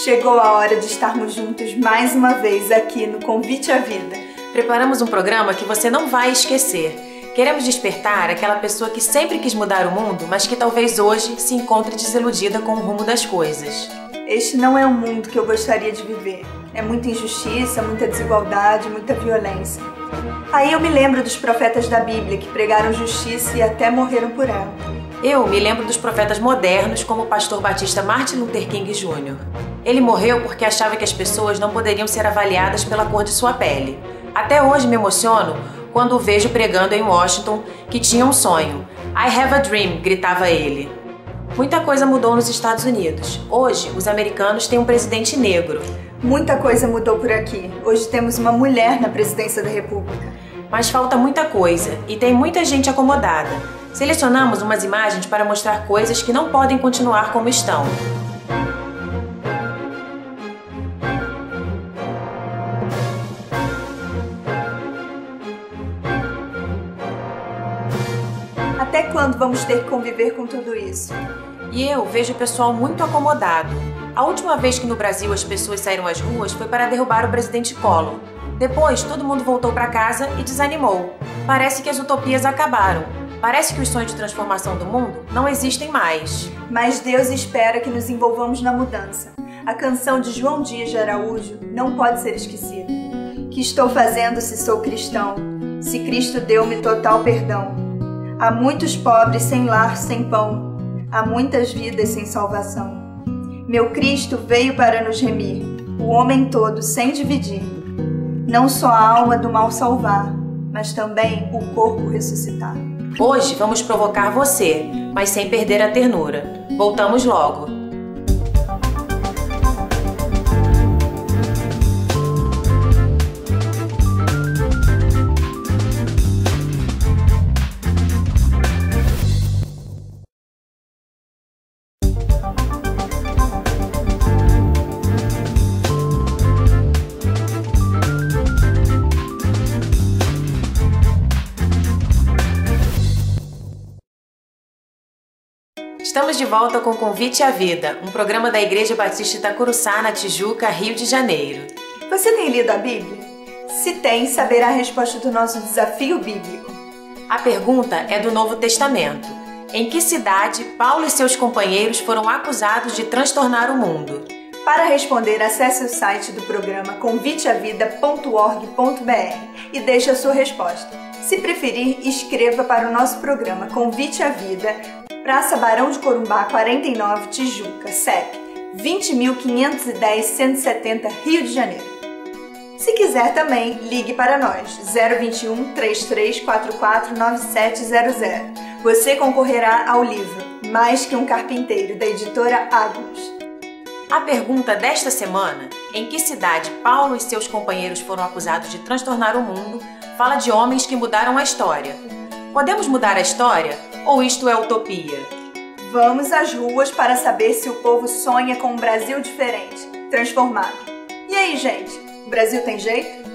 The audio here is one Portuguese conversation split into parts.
Chegou a hora de estarmos juntos mais uma vez aqui no Convite à Vida. Preparamos um programa que você não vai esquecer. Queremos despertar aquela pessoa que sempre quis mudar o mundo, mas que talvez hoje se encontre desiludida com o rumo das coisas. Este não é o mundo que eu gostaria de viver. É muita injustiça, muita desigualdade, muita violência. Aí eu me lembro dos profetas da Bíblia que pregaram justiça e até morreram por ela. Eu me lembro dos profetas modernos como o pastor batista Martin Luther King Jr. Ele morreu porque achava que as pessoas não poderiam ser avaliadas pela cor de sua pele. Até hoje me emociono quando o vejo pregando em Washington que tinha um sonho. I have a dream, gritava ele. Muita coisa mudou nos Estados Unidos. Hoje, os americanos têm um presidente negro. Muita coisa mudou por aqui. Hoje temos uma mulher na presidência da República. Mas falta muita coisa e tem muita gente acomodada. Selecionamos umas imagens para mostrar coisas que não podem continuar como estão. Até quando vamos ter que conviver com tudo isso? E eu vejo o pessoal muito acomodado. A última vez que no Brasil as pessoas saíram às ruas foi para derrubar o presidente Collor. Depois, todo mundo voltou para casa e desanimou. Parece que as utopias acabaram. Parece que os sonhos de transformação do mundo não existem mais. Mas Deus espera que nos envolvamos na mudança. A canção de João Dias de Araújo não pode ser esquecida. Que estou fazendo se sou cristão? Se Cristo deu-me total perdão. Há muitos pobres sem lar, sem pão. Há muitas vidas sem salvação. Meu Cristo veio para nos remir, o homem todo sem dividir. Não só a alma do mal salvar, mas também o corpo ressuscitar. Hoje vamos provocar você, mas sem perder a ternura. Voltamos logo. Estamos de volta com Convite à Vida, um programa da Igreja Batista Itacuruçá, na Tijuca, Rio de Janeiro. Você tem lido a Bíblia? Se tem, saberá a resposta do nosso desafio bíblico. A pergunta é do Novo Testamento. Em que cidade Paulo e seus companheiros foram acusados de transtornar o mundo? Para responder, acesse o site do programa conviteavida.org.br e deixe a sua resposta. Se preferir, escreva para o nosso programa Convite à Vida, Praça Barão de Corumbá, 49, Tijuca, CEP 20.510-170, Rio de Janeiro. Se quiser também, ligue para nós, 021 3344 9700. Você concorrerá ao livro Mais que um Carpinteiro, da editora Agnus. A pergunta desta semana, em que cidade Paulo e seus companheiros foram acusados de transtornar o mundo, fala de homens que mudaram a história. Podemos mudar a história? Ou isto é utopia? Vamos às ruas para saber se o povo sonha com um Brasil diferente, transformado. E aí, gente? O Brasil tem jeito?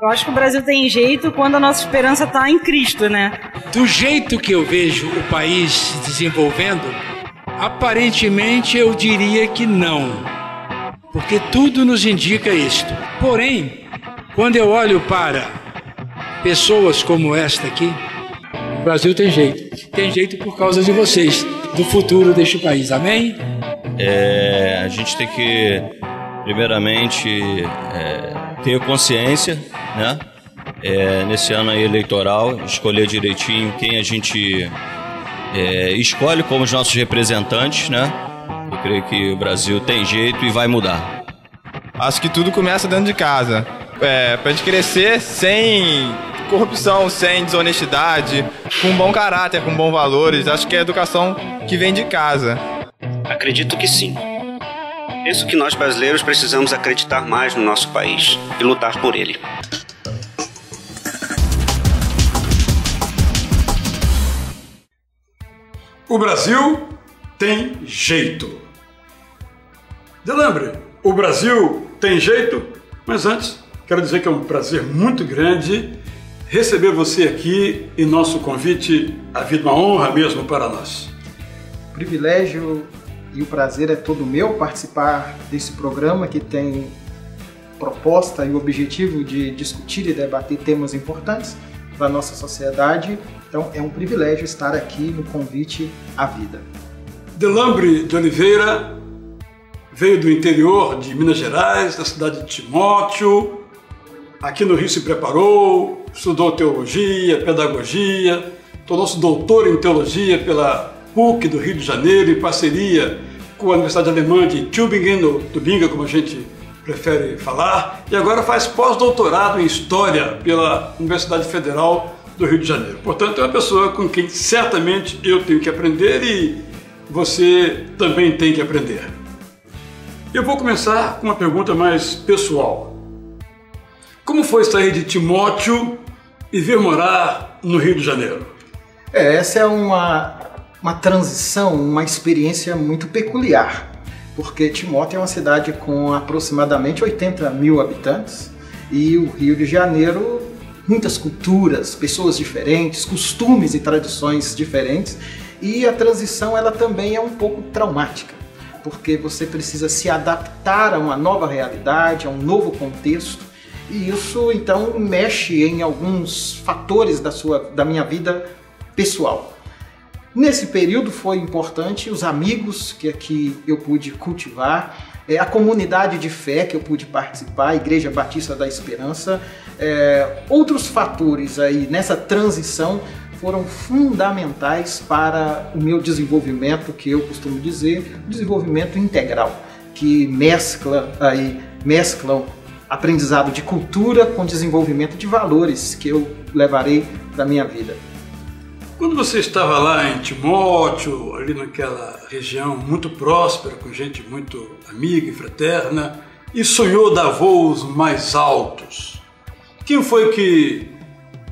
Eu acho que o Brasil tem jeito quando a nossa esperança está em Cristo, né? Do jeito que eu vejo o país se desenvolvendo, aparentemente eu diria que não, porque tudo nos indica isto. Porém, quando eu olho para pessoas como esta aqui, o Brasil tem jeito. Tem jeito por causa de vocês, do futuro deste país. Amém? A gente tem que, primeiramente, ter consciência, né? Nesse ano aí eleitoral, escolher direitinho quem a gente escolhe como os nossos representantes, né? Eu creio que o Brasil tem jeito e vai mudar. Acho que tudo começa dentro de casa. Pra gente crescer sem corrupção, sem desonestidade, com bom caráter, com bons valores. Acho que é a educação que vem de casa. Acredito que sim. Penso que nós brasileiros precisamos acreditar mais no nosso país e lutar por ele. O Brasil tem jeito. Delambre, o Brasil tem jeito? Mas antes, quero dizer que é um prazer muito grande receber você aqui em nosso convite à vida, uma honra mesmo para nós. O privilégio e o prazer é todo meu participar desse programa que tem proposta e o objetivo de discutir e debater temas importantes para a nossa sociedade. Então é um privilégio estar aqui no convite à vida. Delambre de Oliveira veio do interior de Minas Gerais, da cidade de Timóteo. Aqui no Rio se preparou, estudou teologia, pedagogia, tornou-se doutor em teologia pela PUC do Rio de Janeiro, em parceria com a Universidade Alemã de Tübingen, ou Tübingen, como a gente prefere falar, e agora faz pós-doutorado em História pela Universidade Federal do Rio de Janeiro. Portanto, é uma pessoa com quem certamente eu tenho que aprender e você também tem que aprender. Eu vou começar com uma pergunta mais pessoal. Como foi sair de Timóteo e vir morar no Rio de Janeiro? Essa é uma transição, uma experiência muito peculiar, porque Timóteo é uma cidade com aproximadamente 80 mil habitantes e o Rio de Janeiro, muitas culturas, pessoas diferentes, costumes e tradições diferentes, e a transição ela também é um pouco traumática, porque você precisa se adaptar a uma nova realidade, a um novo contexto. E isso, então, mexe em alguns fatores da minha vida pessoal. Nesse período foi importante os amigos que aqui eu pude cultivar, a comunidade de fé que eu pude participar, a Igreja Batista da Esperança. Outros fatores aí nessa transição foram fundamentais para o meu desenvolvimento, que eu costumo dizer, desenvolvimento integral, que mesclam aprendizado de cultura com desenvolvimento de valores que eu levarei para a minha vida. Quando você estava lá em Timóteo, ali naquela região muito próspera, com gente muito amiga e fraterna, e sonhou dar voos mais altos, quem foi que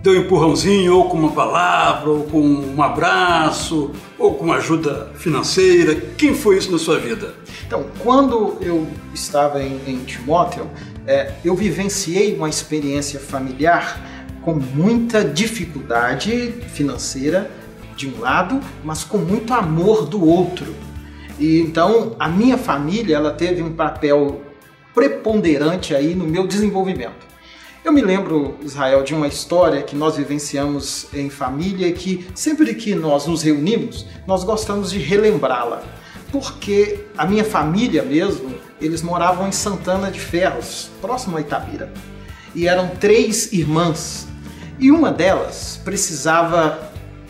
deu um empurrãozinho, ou com uma palavra, ou com um abraço, ou com ajuda financeira? Quem foi isso na sua vida? Então, quando eu estava em Timóteo, eu vivenciei uma experiência familiar com muita dificuldade financeira de um lado, mas com muito amor do outro. E então a minha família ela teve um papel preponderante aí no meu desenvolvimento. Eu me lembro, Israel, de uma história que nós vivenciamos em família e que sempre que nós nos reunimos, nós gostamos de relembrá-la. Porque a minha família mesmo, eles moravam em Santana de Ferros, próximo a Itabira. E eram 3 irmãs. E uma delas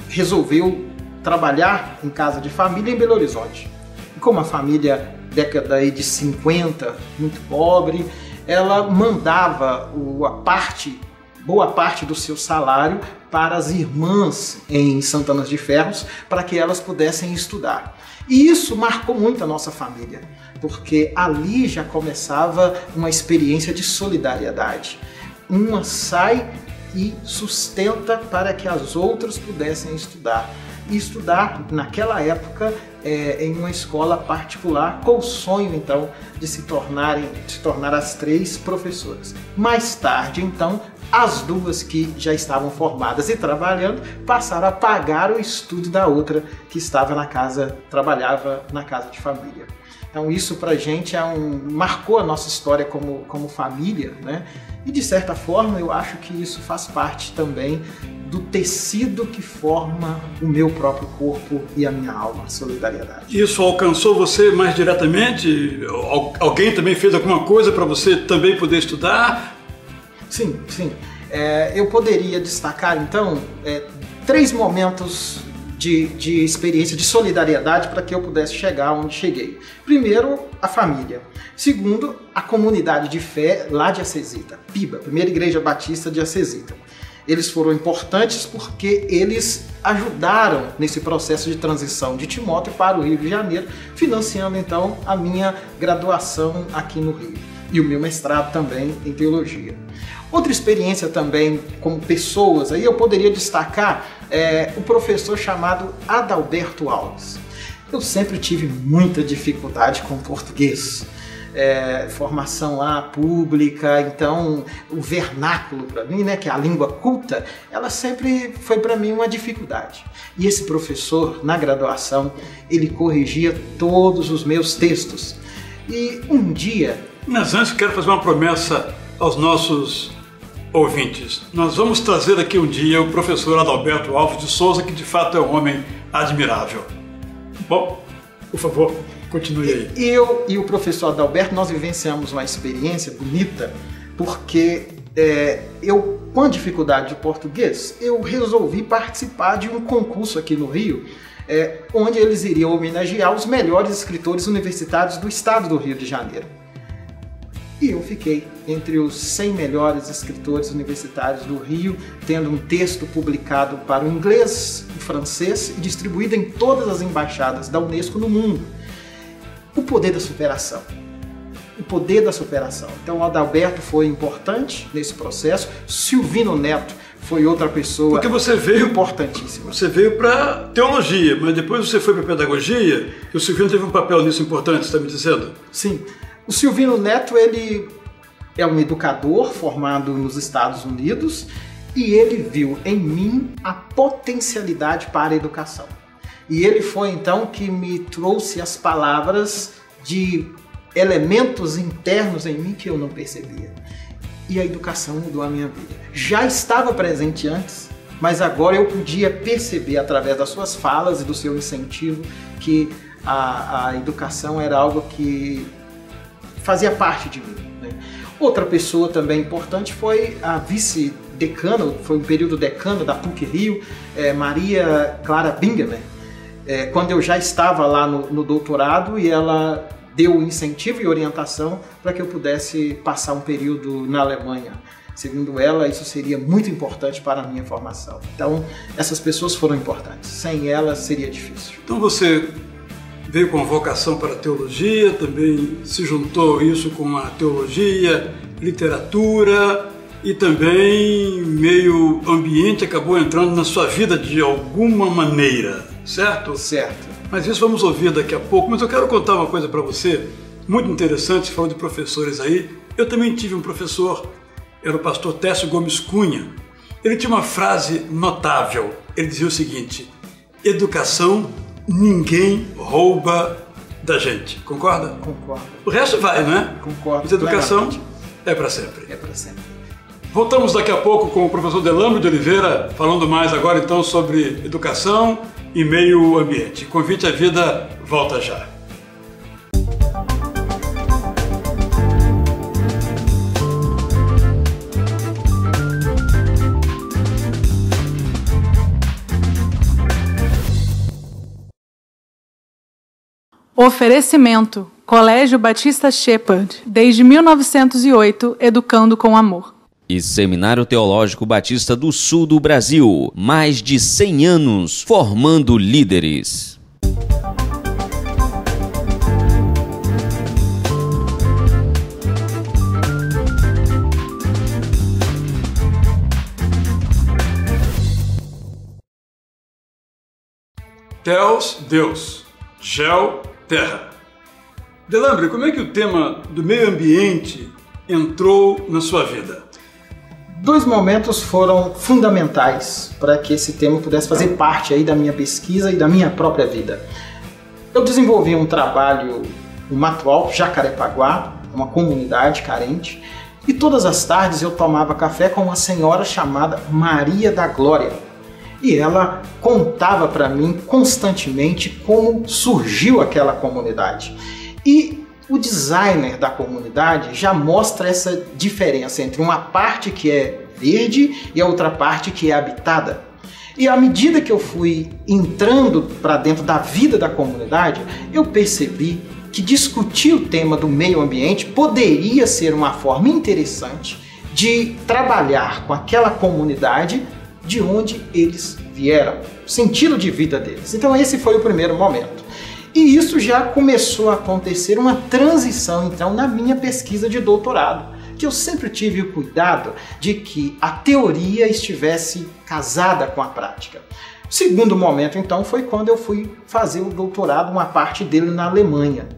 resolveu trabalhar em casa de família em Belo Horizonte. E como a família, década aí de 50, muito pobre, ela mandava boa parte do seu salário para as irmãs em Santana de Ferros, para que elas pudessem estudar. E isso marcou muito a nossa família, porque ali já começava uma experiência de solidariedade. Uma sai e sustenta para que as outras pudessem estudar. E estudar, naquela época, em uma escola particular, com o sonho, então, de se tornar as 3 professoras. Mais tarde, então, as 2 que já estavam formadas e trabalhando passaram a pagar o estudo da outra que trabalhava na casa de família. Então isso pra gente marcou a nossa história como família, né? E de certa forma eu acho que isso faz parte também do tecido que forma o meu próprio corpo e a minha alma, a solidariedade. Isso alcançou você mais diretamente? Alguém também fez alguma coisa para você também poder estudar? Sim. Eu poderia destacar então 3 momentos de experiência de solidariedade para que eu pudesse chegar onde cheguei. Primeiro, a família. Segundo, a comunidade de fé lá de Acesita, PIBA, Primeira Igreja Batista de Acesita. Eles foram importantes porque eles ajudaram nesse processo de transição de Timóteo para o Rio de Janeiro, financiando então a minha graduação aqui no Rio e o meu mestrado também em teologia. Outra experiência também como pessoas, aí eu poderia destacar o professor chamado Adalberto Alves. Eu sempre tive muita dificuldade com português. formação lá pública, então o vernáculo para mim, né, que é a língua culta, ela sempre foi para mim uma dificuldade. E esse professor, na graduação, ele corrigia todos os meus textos. E um dia... Mas antes quero fazer uma promessa aos nossos ouvintes. Nós vamos trazer aqui um dia o professor Adalberto Alves de Souza, que de fato é um homem admirável. Bom, por favor, continue aí. Eu e o professor Adalberto, nós vivenciamos uma experiência bonita, porque eu, com a dificuldade de português, eu resolvi participar de um concurso aqui no Rio, onde eles iriam homenagear os melhores escritores universitários do estado do Rio de Janeiro. E eu fiquei entre os 100 melhores escritores universitários do Rio, tendo um texto publicado para o inglês, o francês e distribuído em todas as embaixadas da Unesco no mundo. O poder da superação. O poder da superação. Então o Adalberto foi importante nesse processo, Silvino Neto foi outra pessoa. Porque você veio importantíssima. Você veio para teologia, mas depois você foi para pedagogia, e o Silvino teve um papel nisso importante, você está me dizendo? Sim. O Silvino Neto, ele é um educador formado nos Estados Unidos e ele viu em mim a potencialidade para a educação. E ele foi então que me trouxe as palavras de elementos internos em mim que eu não percebia. E a educação mudou a minha vida. Já estava presente antes, mas agora eu podia perceber através das suas falas e do seu incentivo que a educação era algo que fazia parte de mim, né? Outra pessoa também importante foi a vice-decana, foi um período decana da PUC-Rio, Maria Clara Bingaman, quando eu já estava lá no doutorado, e ela deu incentivo e orientação para que eu pudesse passar um período na Alemanha. Segundo ela, isso seria muito importante para a minha formação. Então, essas pessoas foram importantes. Sem elas, seria difícil. Então você veio com vocação para a teologia, também se juntou isso com a teologia, literatura e também meio ambiente acabou entrando na sua vida de alguma maneira, certo? Certo. Mas isso vamos ouvir daqui a pouco, mas eu quero contar uma coisa para você, muito interessante, você falou de professores aí. Eu também tive um professor, era o pastor Técio Gomes Cunha. Ele tinha uma frase notável, ele dizia o seguinte: educação ninguém rouba da gente. Concorda? Concordo. O resto vai, não é? Concordo. Mas educação é para sempre. É para sempre. Voltamos daqui a pouco com o professor Delâmbrio de Oliveira, falando mais agora então sobre educação e meio ambiente. Convite à Vida volta já. Oferecimento: Colégio Batista Shepherd, desde 1908, educando com amor. E Seminário Teológico Batista do Sul do Brasil, mais de 100 anos formando líderes. Theos, Deus. Gel, terra. Delâmbrio, como é que o tema do meio ambiente entrou na sua vida? Dois momentos foram fundamentais para que esse tema pudesse fazer parte aí da minha pesquisa e da minha própria vida. Eu desenvolvi um trabalho no Mato Alto, Jacarepaguá, uma comunidade carente, e todas as tardes eu tomava café com uma senhora chamada Maria da Glória. E ela contava para mim constantemente como surgiu aquela comunidade. E o designer da comunidade já mostra essa diferença entre uma parte que é verde e a outra parte que é habitada. E à medida que eu fui entrando para dentro da vida da comunidade, eu percebi que discutir o tema do meio ambiente poderia ser uma forma interessante de trabalhar com aquela comunidade de onde eles vieram, o sentido de vida deles. Então esse foi o primeiro momento. E isso já começou a acontecer uma transição então na minha pesquisa de doutorado, que eu sempre tive o cuidado de que a teoria estivesse casada com a prática. O segundo momento então foi quando eu fui fazer o doutorado, uma parte dele na Alemanha.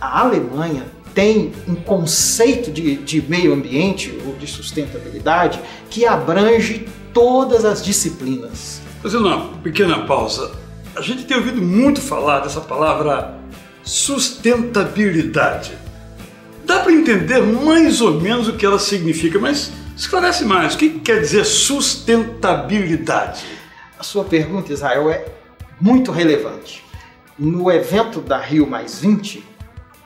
A Alemanha tem um conceito de meio ambiente ou de sustentabilidade que abrange todas as disciplinas. Fazendo uma pequena pausa, a gente tem ouvido muito falar dessa palavra sustentabilidade. Dá para entender mais ou menos o que ela significa, mas esclarece mais. O que quer dizer sustentabilidade? A sua pergunta, Israel, é muito relevante. No evento da Rio+20,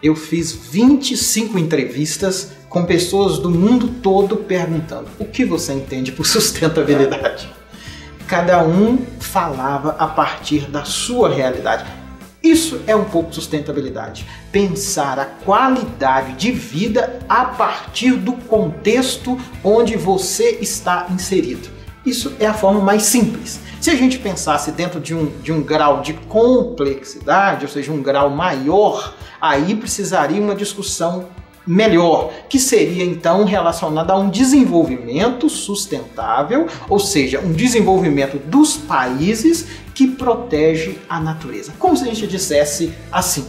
eu fiz 25 entrevistas com pessoas do mundo todo perguntando: o que você entende por sustentabilidade? Cada um falava a partir da sua realidade. Isso é um pouco sustentabilidade. Pensar a qualidade de vida a partir do contexto onde você está inserido. Isso é a forma mais simples. Se a gente pensasse dentro de um grau de complexidade, ou seja, um grau maior, aí precisaria uma discussão melhor, que seria então relacionada a um desenvolvimento sustentável, ou seja, um desenvolvimento dos países que protege a natureza. Como se a gente dissesse assim: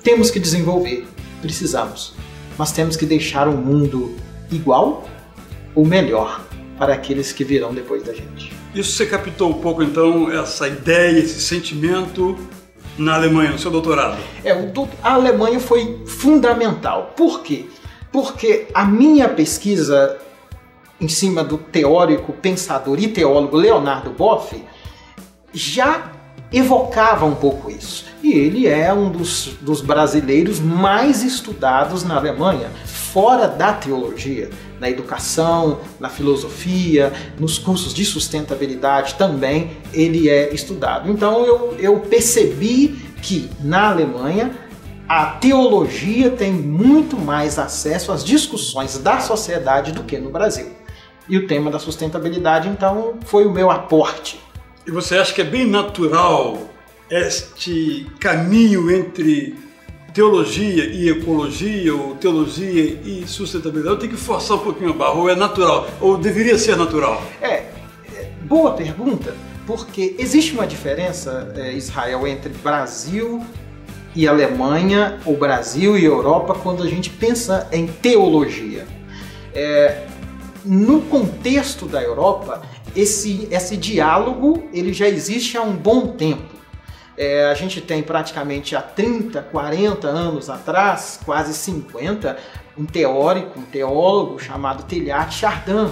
temos que desenvolver, precisamos, mas temos que deixar o mundo igual ou melhor para aqueles que virão depois da gente. Isso você captou um pouco então, essa ideia, esse sentimento na Alemanha, no seu doutorado? A Alemanha foi fundamental. Por quê? Porque a minha pesquisa em cima do teórico, pensador e teólogo Leonardo Boff já evocava um pouco isso. E ele é um dos brasileiros mais estudados na Alemanha, fora da teologia, na educação, na filosofia, nos cursos de sustentabilidade também ele é estudado. Então eu percebi que na Alemanha a teologia tem muito mais acesso às discussões da sociedade do que no Brasil. E o tema da sustentabilidade, então, foi o meu aporte. E você acha que é bem natural este caminho entre teologia e ecologia, ou teologia e sustentabilidade? Eu tenho que forçar um pouquinho a barra, ou é natural, ou deveria ser natural? Boa pergunta, porque existe uma diferença, Israel, entre Brasil e Alemanha, ou Brasil e Europa, quando a gente pensa em teologia. No contexto da Europa, esse diálogo ele já existe há um bom tempo. A gente tem praticamente há 30, 40 anos atrás, quase 50, um teólogo chamado Teilhard Chardin,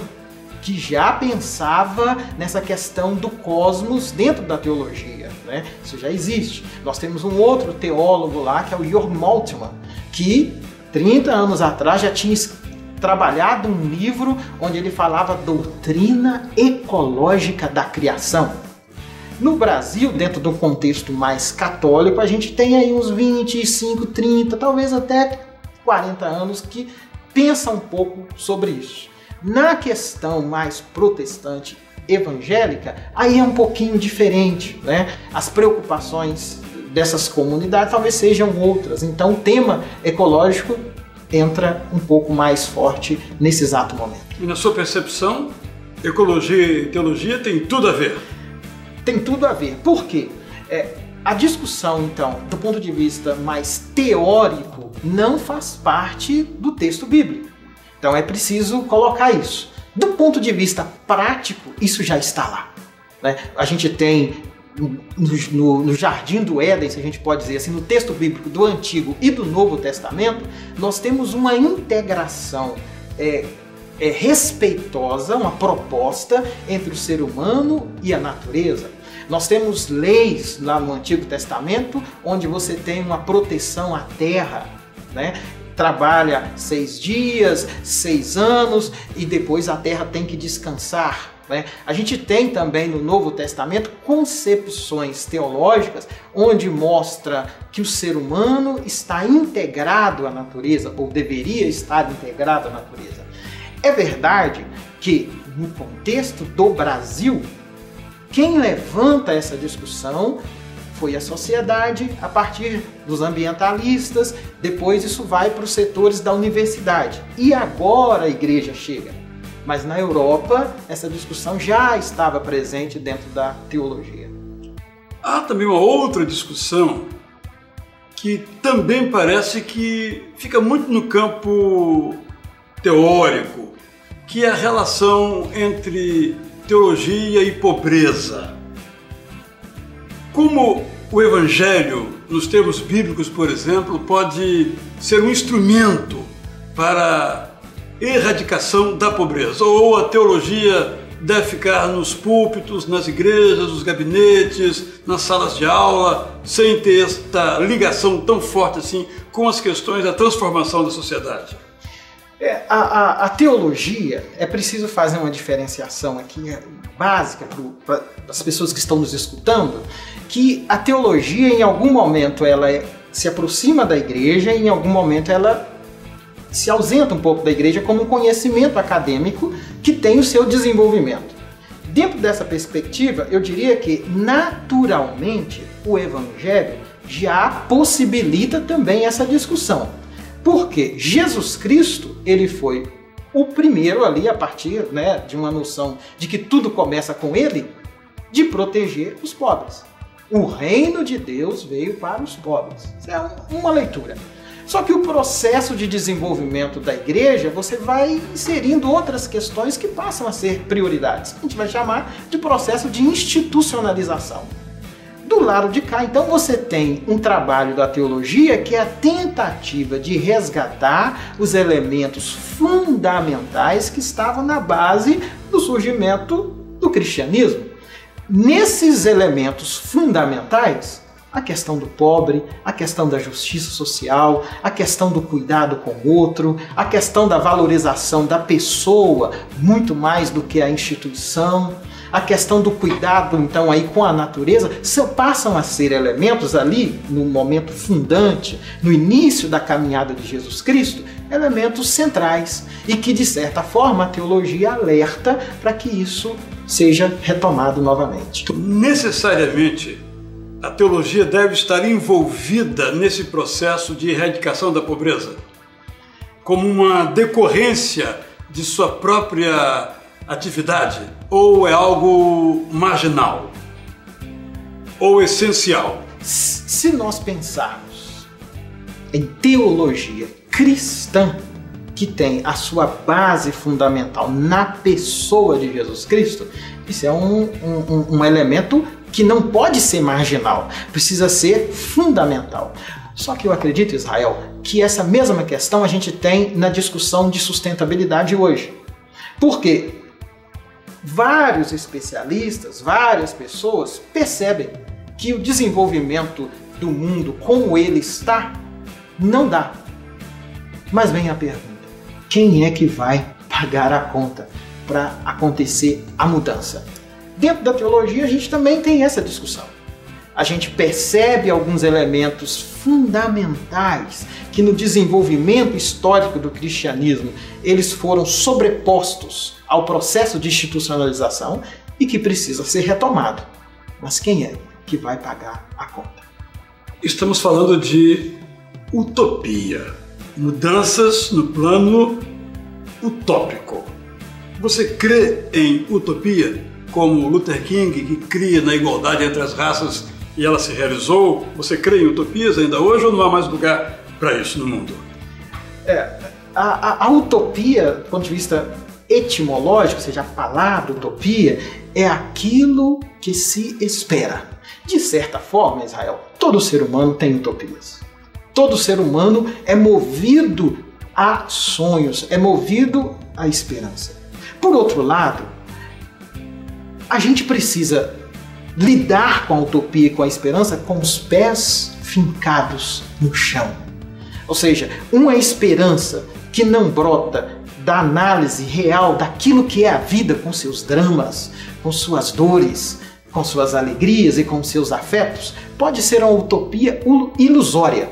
que já pensava nessa questão do cosmos dentro da teologia, né? Isso já existe. Nós temos um outro teólogo lá, que é o Jörg Moltmann, que 30 anos atrás já tinha trabalhado um livro onde ele falava doutrina ecológica da criação. No Brasil, dentro de um contexto mais católico, a gente tem aí uns 25, 30, talvez até 40 anos que pensa um pouco sobre isso. Na questão mais protestante evangélica, aí é um pouquinho diferente, né? As preocupações dessas comunidades talvez sejam outras. Então o tema ecológico entra um pouco mais forte nesse exato momento. E na sua percepção, ecologia e teologia tem tudo a ver? Tem tudo a ver. Por quê? A discussão, então, do ponto de vista mais teórico, não faz parte do texto bíblico. Então é preciso colocar isso. Do ponto de vista prático, isso já está lá, né? A gente tem no Jardim do Éden, se a gente pode dizer assim, no texto bíblico do Antigo e do Novo Testamento, nós temos uma integração respeitosa, uma proposta entre o ser humano e a natureza. Nós temos leis lá no Antigo Testamento onde você tem uma proteção à terra, né? Trabalha 6 dias, 6 anos e depois a terra tem que descansar, né? A gente tem também no Novo Testamento concepções teológicas onde mostra que o ser humano está integrado à natureza ou deveria estar integrado à natureza. É verdade que no contexto do Brasil, quem levanta essa discussão foi a sociedade a partir dos ambientalistas, depois isso vai para os setores da universidade. E agora a igreja chega. Mas na Europa, essa discussão já estava presente dentro da teologia. Há também uma outra discussão que também parece que fica muito no campo teórico, que é a relação entre teologia e pobreza. Como o Evangelho, nos termos bíblicos, por exemplo, pode ser um instrumento para a erradicação da pobreza? Ou a teologia deve ficar nos púlpitos, nas igrejas, nos gabinetes, nas salas de aula, sem ter esta ligação tão forte assim com as questões da transformação da sociedade? A teologia, é preciso fazer uma diferenciação aqui básica para as pessoas que estão nos escutando, que a teologia em algum momento ela se aproxima da igreja e em algum momento ela se ausenta um pouco da igreja como um conhecimento acadêmico que tem o seu desenvolvimento. Dentro dessa perspectiva, eu diria que naturalmente o Evangelho já possibilita também essa discussão. Porque Jesus Cristo, ele foi o primeiro ali, a partir de uma noção de que tudo começa com ele, de proteger os pobres. O reino de Deus veio para os pobres. Isso é uma leitura. Só que o processo de desenvolvimento da igreja, você vai inserindo outras questões que passam a ser prioridades. A gente vai chamar de processo de institucionalização. Do lado de cá, então, você tem um trabalho da teologia que é a tentativa de resgatar os elementos fundamentais que estavam na base do surgimento do cristianismo. Nesses elementos fundamentais, a questão do pobre, a questão da justiça social, a questão do cuidado com o outro, a questão da valorização da pessoa, muito mais do que a instituição, a questão do cuidado, então, aí com a natureza, passam a ser elementos ali, no momento fundante, no início da caminhada de Jesus Cristo, elementos centrais e que, de certa forma, a teologia alerta para que isso seja retomado novamente. Necessariamente, a teologia deve estar envolvida nesse processo de erradicação da pobreza, como uma decorrência de sua própria atividade, ou é algo marginal, ou essencial? Se nós pensarmos em teologia cristã, que tem a sua base fundamental na pessoa de Jesus Cristo, isso é um elemento que não pode ser marginal, precisa ser fundamental. Só que eu acredito, Israel, que essa mesma questão a gente tem na discussão de sustentabilidade hoje. Por quê? Vários especialistas, várias pessoas percebem que o desenvolvimento do mundo como ele está não dá. Mas vem a pergunta: quem é que vai pagar a conta para acontecer a mudança? Dentro da teologia a gente também tem essa discussão. A gente percebe alguns elementos fundamentais que no desenvolvimento histórico do cristianismo eles foram sobrepostos ao processo de institucionalização e que precisa ser retomado. Mas quem é que vai pagar a conta? Estamos falando de utopia, mudanças no plano utópico. Você crê em utopia, como Luther King, que cria na igualdade entre as raças e ela se realizou? Você crê em utopias ainda hoje ou não há mais lugar para isso no mundo? A utopia, do ponto de vista etimológico, ou seja, a palavra utopia, é aquilo que se espera. De certa forma, Israel, todo ser humano tem utopias. Todo ser humano é movido a sonhos, é movido à esperança. Por outro lado, a gente precisa lidar com a utopia e com a esperança com os pés fincados no chão. Ou seja, uma esperança que não brota da análise real daquilo que é a vida, com seus dramas, com suas dores, com suas alegrias e com seus afetos, pode ser uma utopia ilusória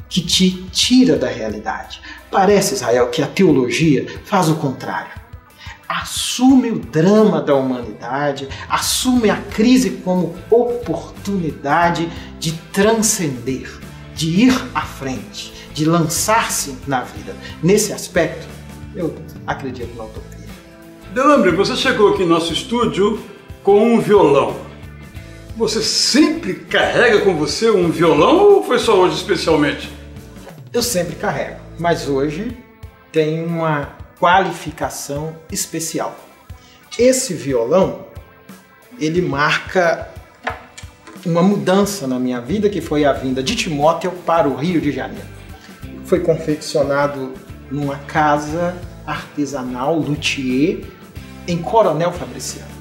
que te tira da realidade. Parece, Israel, que a teologia faz o contrário. Assume o drama da humanidade, assume a crise como oportunidade de transcender, de ir à frente, de lançar-se na vida. Nesse aspecto, eu acredito na utopia. Delambre, você chegou aqui no nosso estúdio com um violão. Você sempre carrega com você um violão ou foi só hoje especialmente? Eu sempre carrego, mas hoje tem uma qualificação especial. Esse violão, ele marca uma mudança na minha vida, que foi a vinda de Timóteo para o Rio de Janeiro. Foi confeccionado numa casa artesanal luthier em Coronel Fabriciano,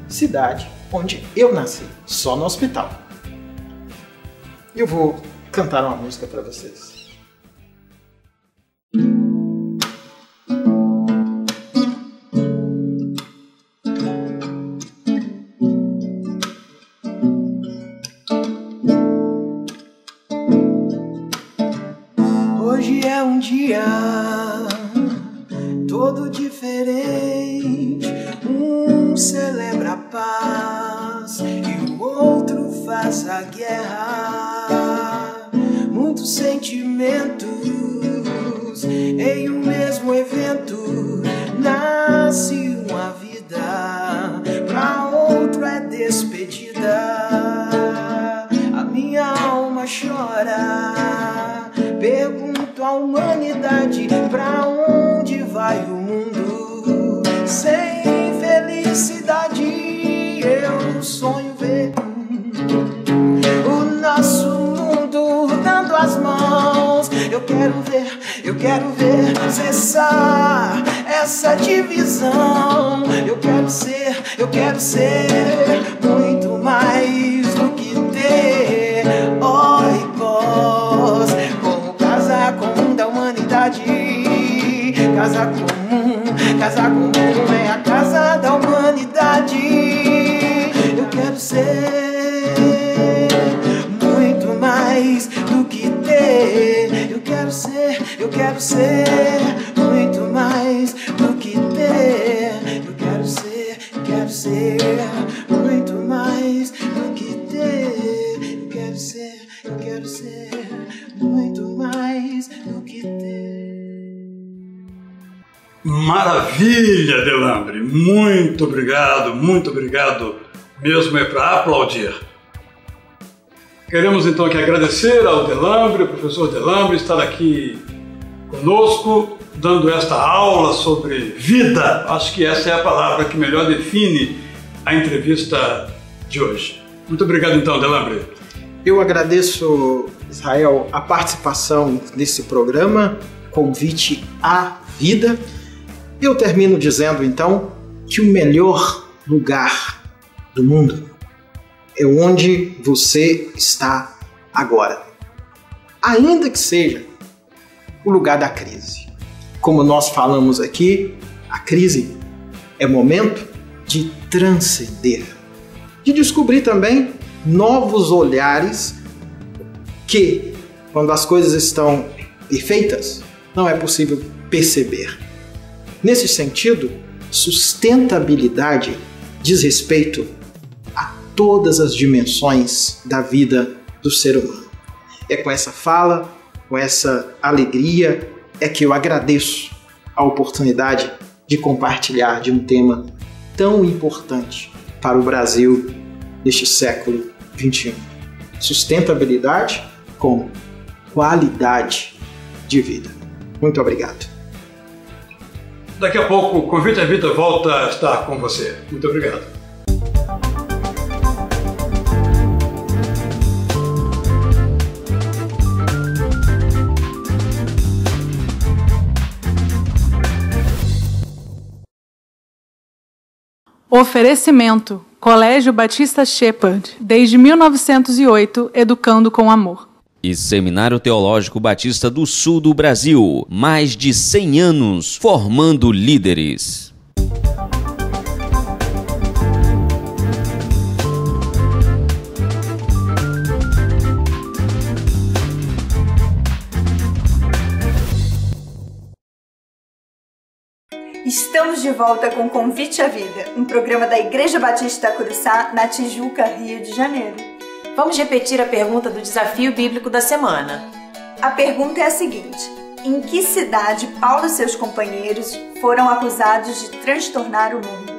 cidade onde eu nasci, só no hospital. Eu vou cantar uma música para vocês. Hoje é um dia todo diferente. Um celebra a paz e o outro faz a guerra. Muitos sentimentos em um mesmo evento. Nasce uma vida, pra outro é despedida. A minha alma chora. Pergunto à humanidade, pra onde vai o mundo sem felicidade? Eu sonho ver o nosso mundo dando as mãos. Eu quero ver cessar essa divisão. Eu quero ser muito mais do que ter oikos. Como casa comum da humanidade. Casa comum é a casa da humanidade. Eu quero ser muito mais do que ter. Eu quero ser muito mais do que ter. Eu quero ser muito mais do que ter. Eu quero ser muito mais do que ter. Maravilha, Delambre! Muito obrigado mesmo, é para aplaudir. Queremos então aqui agradecer ao Delambre, ao professor Delambre, estar aqui conosco, dando esta aula sobre vida. Acho que essa é a palavra que melhor define a entrevista de hoje. Muito obrigado então, Delambre. Eu agradeço, Israel, a participação nesse programa, Convite à Vida. Eu termino dizendo então que o melhor lugar do mundo é onde você está agora. Ainda que seja o lugar da crise. Como nós falamos aqui, a crise é momento de transcender, de descobrir também novos olhares que, quando as coisas estão perfeitas, não é possível perceber. Nesse sentido, sustentabilidade diz respeito a todas as dimensões da vida do ser humano. É com essa fala, com essa alegria, é que eu agradeço a oportunidade de compartilhar de um tema tão importante para o Brasil neste século XXI. Sustentabilidade com qualidade de vida. Muito obrigado. Daqui a pouco o Convite à Vida volta a estar com você. Muito obrigado. Oferecimento: Colégio Batista Shepherd, desde 1908, educando com amor. E Seminário Teológico Batista do Sul do Brasil, mais de 100 anos formando líderes. Estamos de volta com Convite à Vida, um programa da Igreja Batista Curuçá, na Tijuca, Rio de Janeiro. Vamos repetir a pergunta do desafio bíblico da semana. A pergunta é a seguinte: em que cidade Paulo e seus companheiros foram acusados de transtornar o mundo?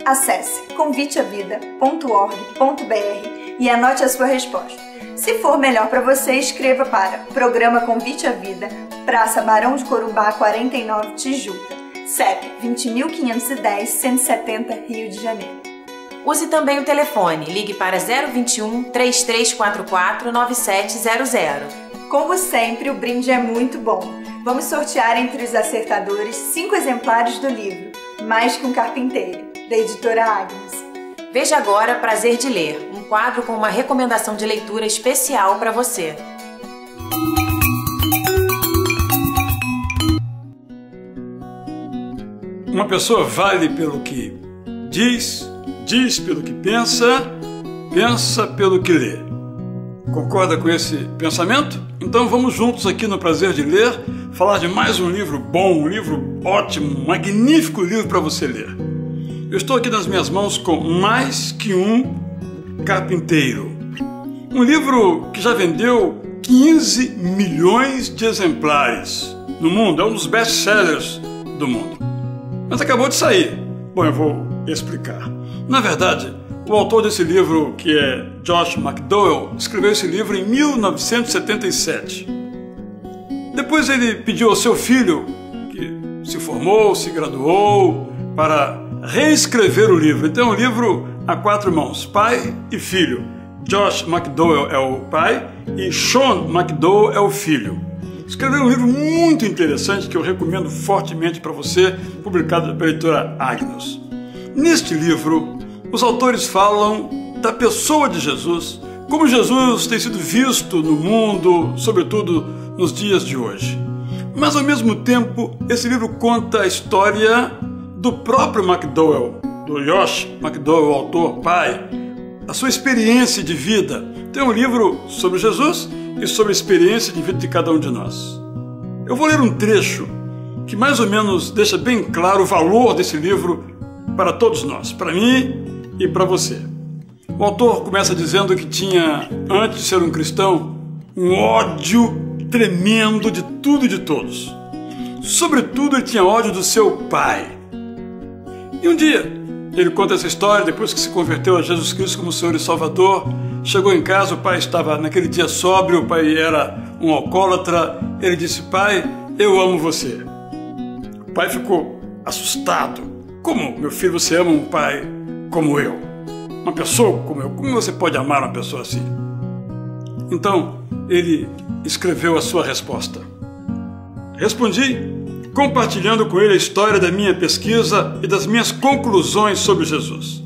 Acesse conviteavida.org.br e anote a sua resposta. Se for melhor para você, escreva para Programa Convite à Vida, Praça Barão de Corumbá, 49, Tijuca, CEP 20.510-170, Rio de Janeiro. Use também o telefone. Ligue para 021 3344 9700. Como sempre, o brinde é muito bom. Vamos sortear entre os acertadores 5 exemplares do livro Mais que um Carpinteiro, da editora Agnus. Veja agora Prazer de Ler, um quadro com uma recomendação de leitura especial para você. Uma pessoa vale pelo que diz, diz pelo que pensa, pensa pelo que lê. Concorda com esse pensamento? Então vamos juntos aqui no Prazer de Ler falar de mais um livro bom, um livro ótimo, um magnífico livro para você ler. Eu estou aqui nas minhas mãos com Mais que um Carpinteiro. Um livro que já vendeu 15 milhões de exemplares no mundo. É um dos best-sellers do mundo. Mas acabou de sair. Bom, eu vou explicar. Na verdade, o autor desse livro, que é Josh McDowell, escreveu esse livro em 1977. Depois ele pediu ao seu filho, que se formou, se graduou, para reescrever o livro. Então é um livro a 4 mãos, pai e filho. Josh McDowell é o pai e Sean McDowell é o filho. Escreveu um livro muito interessante que eu recomendo fortemente para você, publicado pela editora Agnus. Neste livro, os autores falam da pessoa de Jesus, como Jesus tem sido visto no mundo, sobretudo nos dias de hoje. Mas, ao mesmo tempo, esse livro conta a história do próprio McDowell, do Josh McDowell, autor, pai, a sua experiência de vida. Tem um livro sobre Jesus e sobre a experiência de vida de cada um de nós. Eu vou ler um trecho que mais ou menos deixa bem claro o valor desse livro para todos nós, para mim e para você. O autor começa dizendo que tinha, antes de ser um cristão, um ódio tremendo de tudo e de todos. Sobretudo, ele tinha ódio do seu pai. E um dia, ele conta essa história, depois que se converteu a Jesus Cristo como Senhor e Salvador, chegou em casa, o pai estava naquele dia sóbrio, o pai era um alcoólatra, ele disse: pai, eu amo você. O pai ficou assustado. Como, meu filho, você ama um pai como eu? Uma pessoa como eu? Como você pode amar uma pessoa assim? Então, ele escreveu a sua resposta. Respondi compartilhando com ele a história da minha pesquisa e das minhas conclusões sobre Jesus.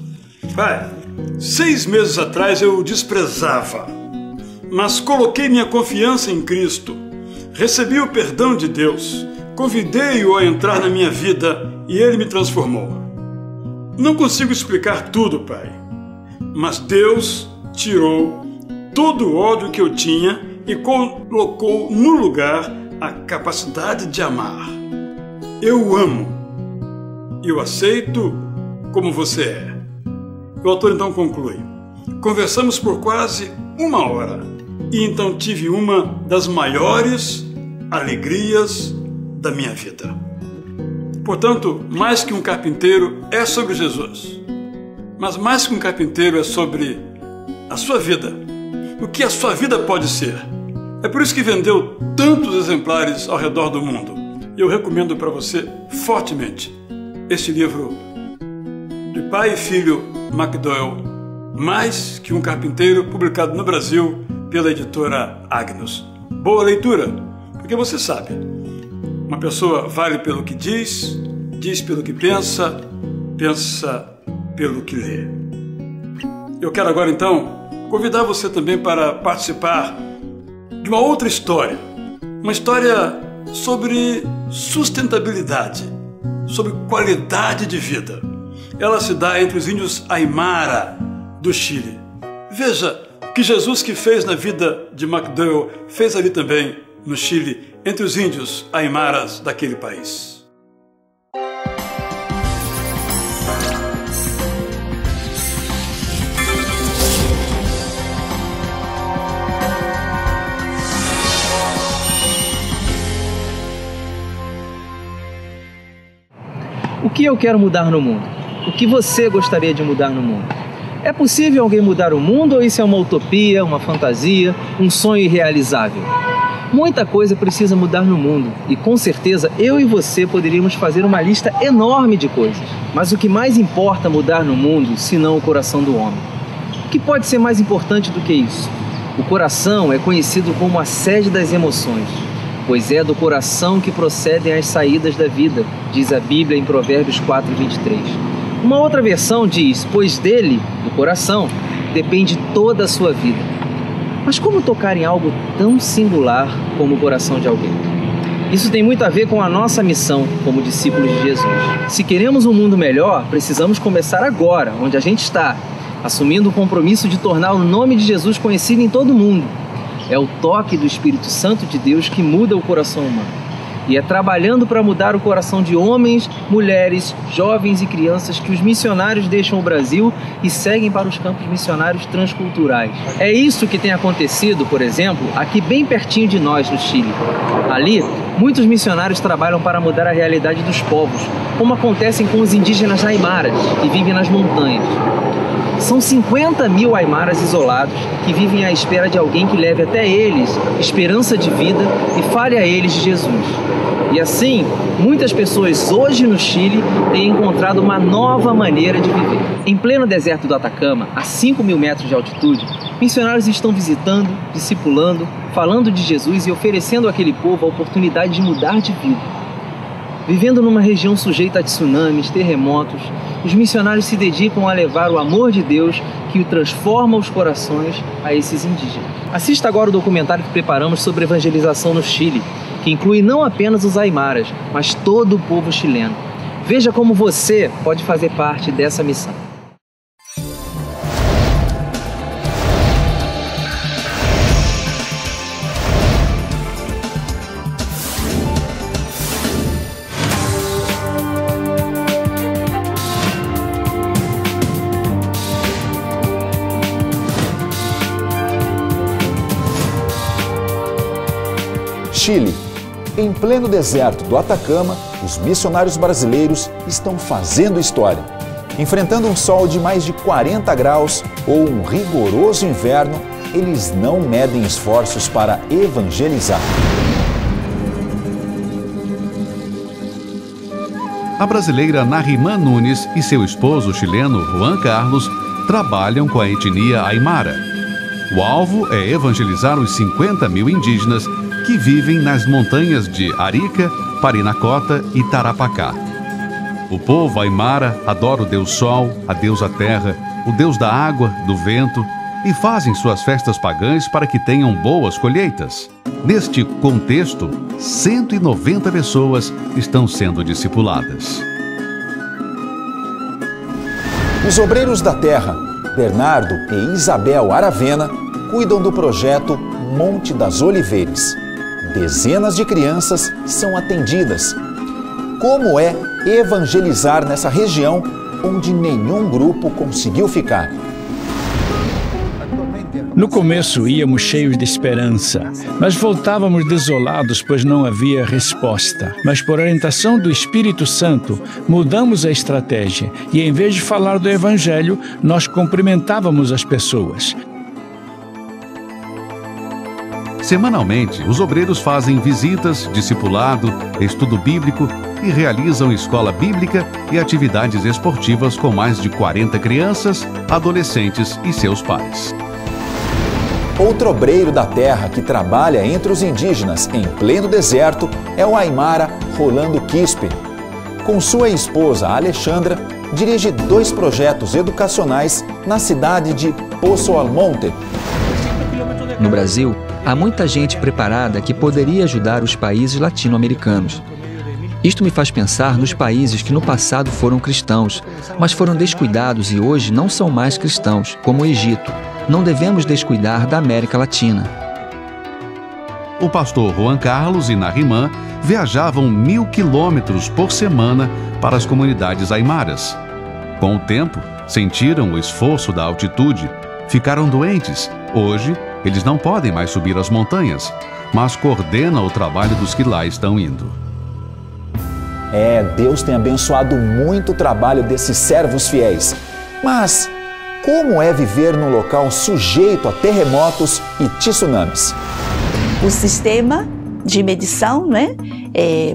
Pai, 6 meses atrás eu o desprezava, mas coloquei minha confiança em Cristo, recebi o perdão de Deus, convidei-o a entrar na minha vida e ele me transformou. Não consigo explicar tudo, pai, mas Deus tirou todo o ódio que eu tinha e colocou no lugar a capacidade de amar. Eu amo e o aceito como você é. O autor então conclui: conversamos por quase 1 hora e então tive uma das maiores alegrias da minha vida. Portanto, Mais que um Carpinteiro é sobre Jesus, mas Mais que um Carpinteiro é sobre a sua vida, o que a sua vida pode ser. É por isso que vendeu tantos exemplares ao redor do mundo. Eu recomendo para você fortemente este livro de pai e filho McDowell, Mais que um Carpinteiro, publicado no Brasil pela editora Agnus. Boa leitura, porque você sabe, uma pessoa vale pelo que diz, diz pelo que pensa, pensa pelo que lê. Eu quero agora então convidar você também para participar de uma outra história, uma história sobre sustentabilidade, sobre qualidade de vida. Ela se dá entre os índios Aymara do Chile. Veja o que Jesus, que fez na vida de McDowell, fez ali também no Chile, entre os índios Aymaras daquele país. O que eu quero mudar no mundo? o que você gostaria de mudar no mundo? É possível alguém mudar o mundo ou isso é uma utopia, uma fantasia, um sonho irrealizável? Muita coisa precisa mudar no mundo e com certeza eu e você poderíamos fazer uma lista enorme de coisas. Mas o que mais importa mudar no mundo, senão o coração do homem? O que pode ser mais importante do que isso? O coração é conhecido como a sede das emoções, pois é do coração que procedem as saídas da vida, diz a Bíblia em Provérbios 4:23. Uma outra versão diz, pois dele, do coração, depende toda a sua vida. Mas como tocar em algo tão singular como o coração de alguém? Isso tem muito a ver com a nossa missão como discípulos de Jesus. Se queremos um mundo melhor, precisamos começar agora, onde a gente está, assumindo o compromisso de tornar o nome de Jesus conhecido em todo o mundo. É o toque do Espírito Santo de Deus que muda o coração humano. E é trabalhando para mudar o coração de homens, mulheres, jovens e crianças que os missionários deixam o Brasil e seguem para os campos missionários transculturais. É isso que tem acontecido, por exemplo, aqui bem pertinho de nós, no Chile. Ali, muitos missionários trabalham para mudar a realidade dos povos, como acontecem com os indígenas aimaras, que vivem nas montanhas. São 50 mil aimaras isolados que vivem à espera de alguém que leve até eles esperança de vida e fale a eles de Jesus. E assim, muitas pessoas hoje no Chile têm encontrado uma nova maneira de viver. Em pleno deserto do Atacama, a 5.000 metros de altitude, missionários estão visitando, discipulando, falando de Jesus e oferecendo àquele povo a oportunidade de mudar de vida. Vivendo numa região sujeita a tsunamis, terremotos, os missionários se dedicam a levar o amor de Deus que transforma os corações a esses indígenas. Assista agora o documentário que preparamos sobre evangelização no Chile, que inclui não apenas os aimaras, mas todo o povo chileno. Veja como você pode fazer parte dessa missão. Chile. Em pleno deserto do Atacama, os missionários brasileiros estão fazendo história. Enfrentando um sol de mais de 40 graus ou um rigoroso inverno, eles não medem esforços para evangelizar. A brasileira Narimã Nunes e seu esposo chileno Juan Carlos trabalham com a etnia aimara. O alvo é evangelizar os 50 mil indígenas que vivem nas montanhas de Arica, Parinacota e Tarapacá. O povo aimara adora o Deus Sol, a deusa Terra, o Deus da água, do vento e fazem suas festas pagãs para que tenham boas colheitas. Neste contexto, 190 pessoas estão sendo discipuladas. Os obreiros da terra, Bernardo e Isabel Aravena, cuidam do projeto Monte das Oliveiras. Dezenas de crianças são atendidas. Como é evangelizar nessa região onde nenhum grupo conseguiu ficar? No começo íamos cheios de esperança, mas voltávamos desolados, pois não havia resposta. Mas por orientação do Espírito Santo, mudamos a estratégia e em vez de falar do Evangelho, nós cumprimentávamos as pessoas. Semanalmente, os obreiros fazem visitas, discipulado, estudo bíblico e realizam escola bíblica e atividades esportivas com mais de 40 crianças, adolescentes e seus pais. Outro obreiro da terra que trabalha entre os indígenas em pleno deserto é o aimara Rolando Quispe. Com sua esposa Alexandra, dirige 2 projetos educacionais na cidade de Poço Almonte. No Brasil, há muita gente preparada que poderia ajudar os países latino-americanos. Isto me faz pensar nos países que no passado foram cristãos, mas foram descuidados e hoje não são mais cristãos, como o Egito. Não devemos descuidar da América Latina. O pastor Juan Carlos e Narimã viajavam 1.000 quilômetros por semana para as comunidades aimaras. Com o tempo, sentiram o esforço da altitude, ficaram doentes. Hoje, eles não podem mais subir as montanhas, mas coordena o trabalho dos que lá estão indo. Deus tem abençoado muito o trabalho desses servos fiéis. Mas como é viver num local sujeito a terremotos e tsunamis? O sistema de medição, né,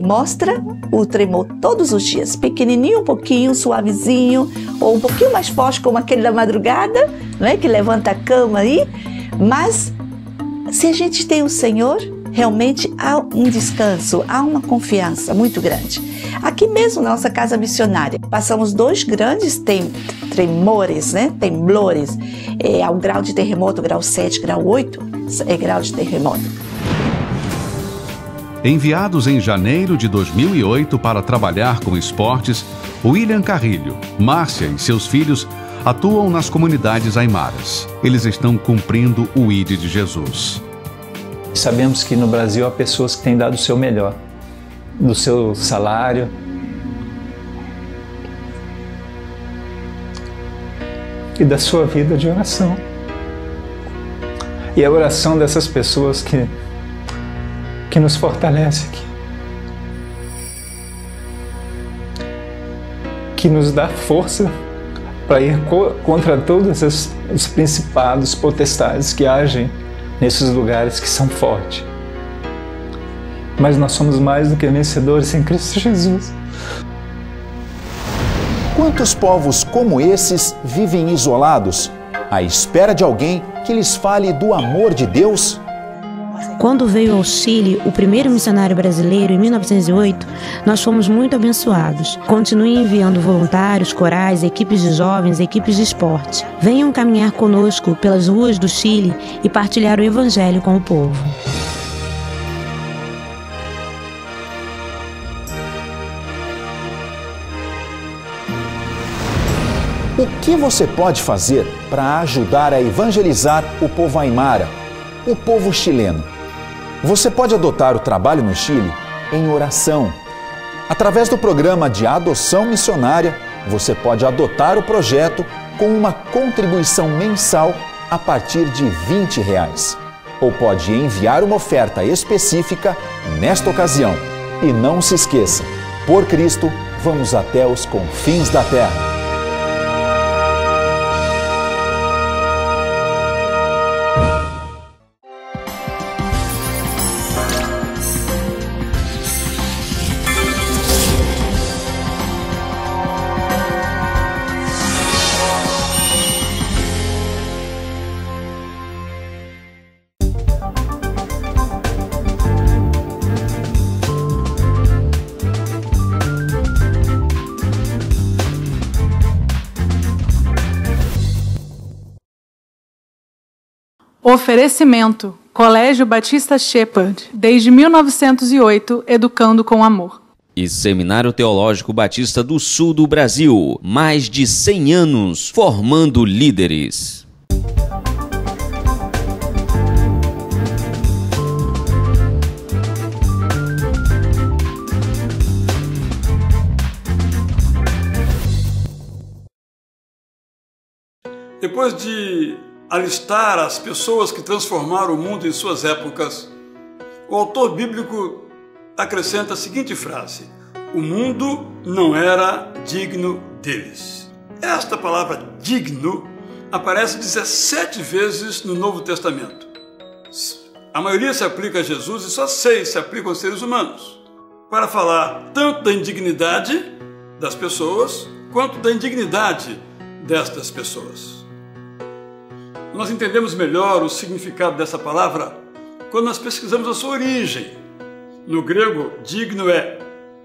mostra o tremor todos os dias, pequenininho, um pouquinho, suavezinho, ou um pouquinho mais forte, como aquele da madrugada, né, que levanta a cama aí. Mas se a gente tem o Senhor, realmente há um descanso, há uma confiança muito grande. Aqui mesmo na nossa casa missionária, passamos 2 grandes tremores, né? Temblores, ao grau de terremoto, grau 7, grau 8, é grau de terremoto. Enviados em janeiro de 2008 para trabalhar com esportes, William Carrilho, Márcia e seus filhos atuam nas comunidades aimaras. Eles estão cumprindo o ID de Jesus. Sabemos que no Brasil há pessoas que têm dado o seu melhor, do seu salário, e da sua vida de oração. E a oração dessas pessoas que nos fortalece aqui, que nos dá força para ir contra todos os principados, potestades que agem nesses lugares que são fortes. Mas nós somos mais do que vencedores em Cristo Jesus. Quantos povos como esses vivem isolados, à espera de alguém que lhes fale do amor de Deus? Quando veio ao Chile o primeiro missionário brasileiro, em 1908, nós fomos muito abençoados. Continue enviando voluntários, corais, equipes de jovens, equipes de esporte. Venham caminhar conosco pelas ruas do Chile e partilhar o Evangelho com o povo. O que você pode fazer para ajudar a evangelizar o povo aimara, o povo chileno? Você pode adotar o trabalho no Chile em oração. Através do programa de adoção missionária, você pode adotar o projeto com uma contribuição mensal a partir de R$20. Ou pode enviar uma oferta específica nesta ocasião. E não se esqueça, por Cristo, vamos até os confins da terra. Oferecimento: Colégio Batista Shepherd, desde 1908, educando com amor. E Seminário Teológico Batista do Sul do Brasil, mais de 100 anos formando líderes. Depois de alistar as pessoas que transformaram o mundo em suas épocas, o autor bíblico acrescenta a seguinte frase: o mundo não era digno deles. Esta palavra digno aparece 17 vezes no Novo Testamento. A maioria se aplica a Jesus e só 6 se aplicam aos seres humanos, para falar tanto da indignidade das pessoas quanto da indignidade destas pessoas. Nós entendemos melhor o significado dessa palavra quando nós pesquisamos a sua origem. No grego, digno é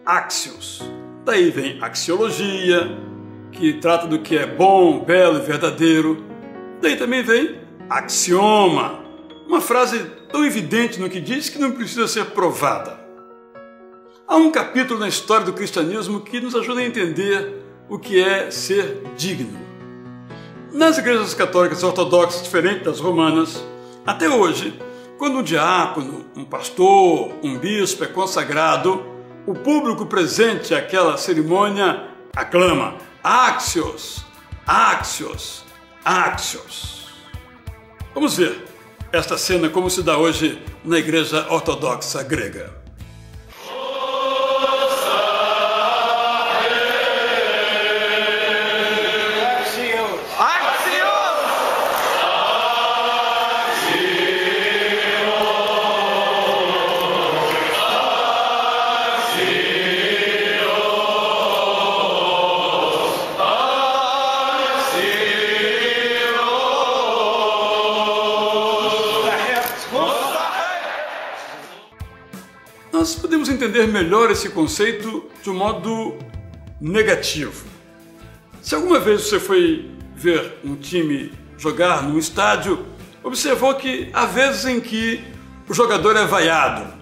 axios. Daí vem axiologia, que trata do que é bom, belo e verdadeiro. Daí também vem axioma, uma frase tão evidente no que diz que não precisa ser provada. Há um capítulo na história do cristianismo que nos ajuda a entender o que é ser digno. Nas igrejas católicas ortodoxas, diferentes das romanas, até hoje, quando um diácono, um pastor, um bispo é consagrado, o público presente àquela cerimônia aclama: Axios, Axios, Axios. Vamos ver esta cena como se dá hoje na igreja ortodoxa grega. entender melhor esse conceito de um modo negativo. Se alguma vez você foi ver um time jogar num estádio, observou que há vezes em que o jogador é vaiado.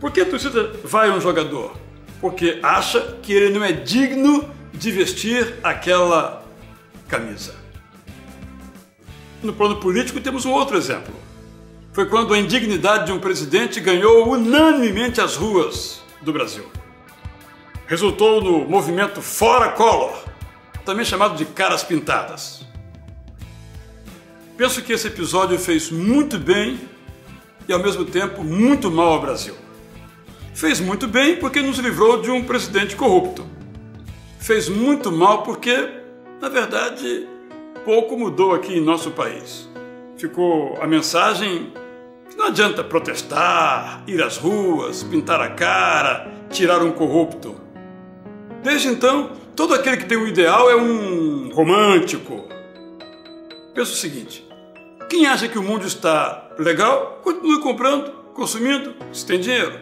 Por que a torcida vai um jogador? Porque acha que ele não é digno de vestir aquela camisa. No plano político temos um outro exemplo. Foi quando a indignidade de um presidente ganhou unanimemente as ruas do Brasil. Resultou no movimento Fora Collor, também chamado de Caras Pintadas. Penso que esse episódio fez muito bem e, ao mesmo tempo, muito mal ao Brasil. Fez muito bem porque nos livrou de um presidente corrupto. Fez muito mal porque, na verdade, pouco mudou aqui em nosso país. Ficou a mensagem que não adianta protestar, ir às ruas, pintar a cara, tirar um corrupto. Desde então, todo aquele que tem um ideal é um romântico. Pensa o seguinte: quem acha que o mundo está legal, continue comprando, consumindo, se tem dinheiro.